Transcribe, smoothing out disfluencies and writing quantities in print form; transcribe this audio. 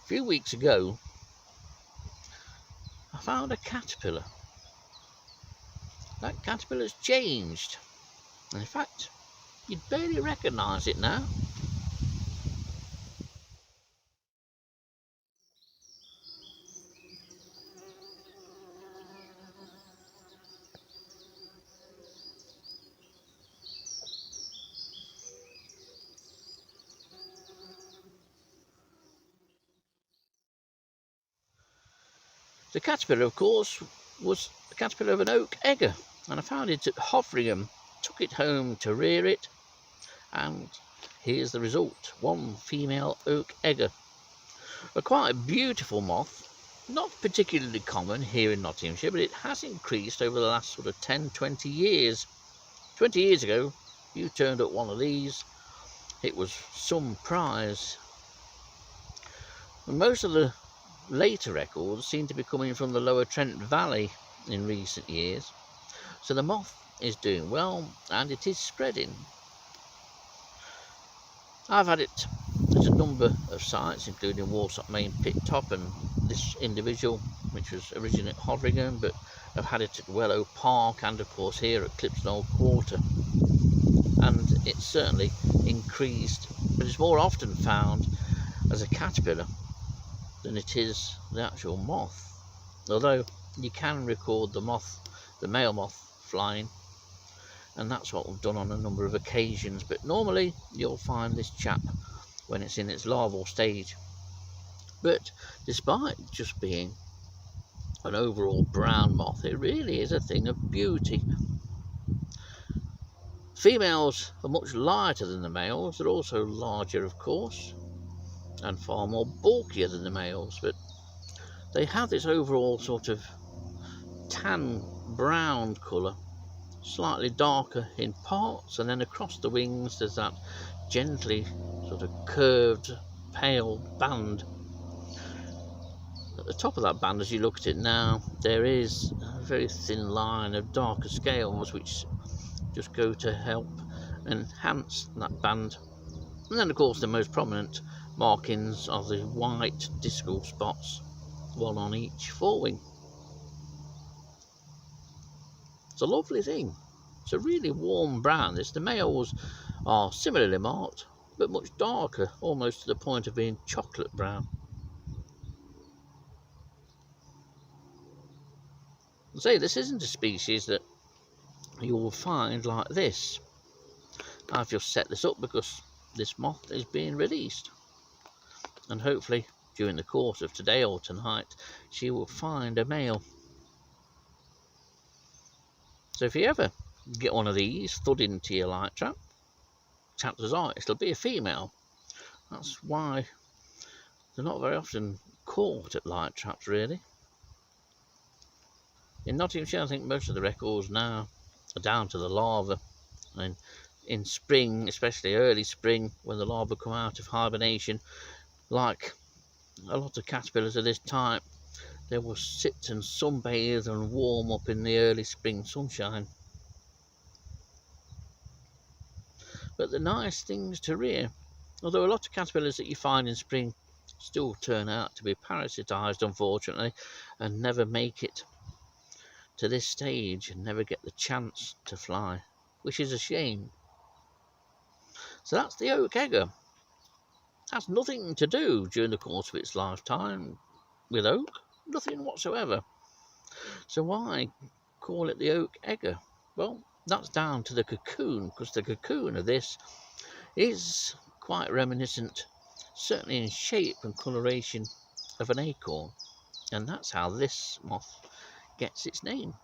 A few weeks ago, I found a caterpillar. That caterpillar's changed. In fact, you'd barely recognise it now. The caterpillar, of course, was the caterpillar of an oak egger, and I found it at Hoveringham, took it home to rear it, and here's the result: one female oak egger. Quite a beautiful moth, not particularly common here in Nottinghamshire, but it has increased over the last sort of 10-20 years. 20 years ago, you turned up one of these, it was some prize. And most of the later records seem to be coming from the lower Trent Valley in recent years. So the moth is doing well and it is spreading. I've had it at a number of sites, including Warsop Main Pit Top and this individual, which was originally at Hoveringham, but I've had it at Wellow Park and of course here at Clipston Quarter. And it's certainly increased, but it's more often found as a caterpillar than it is the actual moth. Although you can record the male moth flying, and that's what we've done on a number of occasions, but normally you'll find this chap when it's in its larval stage. But despite just being an overall brown moth, it really is a thing of beauty. Females are much lighter than the males. They're also larger, of course, and far more bulkier than the males, but they have this overall sort of tan brown colour, slightly darker in parts, and then across the wings there's that gently sort of curved pale band. At the top of that band, as you look at it now, there is a very thin line of darker scales which just go to help enhance that band. And then of course the most prominent markings are the white discal spots, one on each forewing. It's a lovely thing. It's a really warm brown. The males are similarly marked, but much darker, almost to the point of being chocolate brown. Say, this isn't a species that you will find like this. I've just set this up because this moth is being released, and hopefully during the course of today or tonight she will find a male. So if you ever get one of these thud into your light trap, chances are it'll be a female. That's why they're not very often caught at light traps, really. In Nottinghamshire, I think most of the records now are down to the larva, and in spring, especially early spring, when the larvae come out of hibernation, like a lot of caterpillars of this type, they will sit and sunbathe and warm up in the early spring sunshine. But the nice things to rear, although a lot of caterpillars that you find in spring still turn out to be parasitised, unfortunately, and never make it to this stage and never get the chance to fly, which is a shame. So that's the oak egger. Has nothing to do during the course of its lifetime with oak, nothing whatsoever. So why call it the oak egger? Well, that's down to the cocoon, because the cocoon of this is quite reminiscent, certainly in shape and coloration, of an acorn, and that's how this moth gets its name.